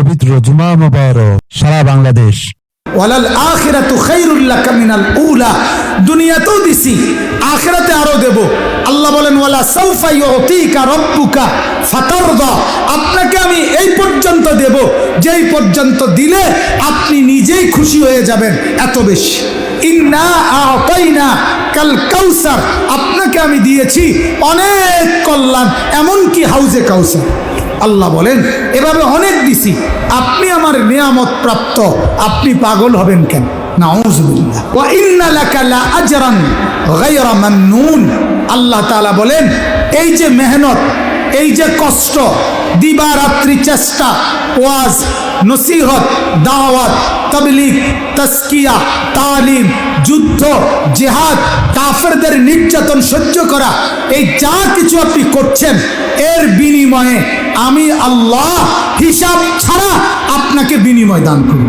পবিত্র জুমা মোবারক সারা বাংলাদেশ। ওয়ালাল আখিরাতু খায়রুল লাকা মিনাল উলা, দুনিয়াতেও দিছি, আখিরাতে আরো দেব। আল্লাহ বলেন ওয়ালা সাউফা ইউতিকা রাব্বুকা ফাতারদা, আপনাকে আমি এই পর্যন্ত দেব যেই পর্যন্ত দিলে আপনি নিজেই খুশি হয়ে যাবেন, এত বেশি। ইন্না আ'তাইনা কাল কাউসার, আপনাকে আমি দিয়েছি অনেক কল্যাণ, এমনকি হাউজে কাউসার। আল্লাহ বলেন এভাবে অনেক দিছি, আপনি আমার নিয়ামত প্রাপ্ত, আপনি পাগল হবেন কেন? নাউযুবিল্লাহ। ওয়া ইন্না লাকা লা আজরান গায়রা মামনুন, আল্লাহ তাআলা বলেন এই যে মেহনত, এই যে কষ্ট, দিবারাত্রি চেষ্টা, ওয়াজ, নসিহত, দাওয়াত, তাবলীগ, তাজকিয়া, তালিম, যুদ্ধ, জিহাদ, কাফেরদের নির্যাতন সহ্য করা, এই যা কিছু আপনি করছেন এর বিনিময়ে আমি আল্লাহ হিসাব ছাড়া আপনাকে বিনিময় দান করব।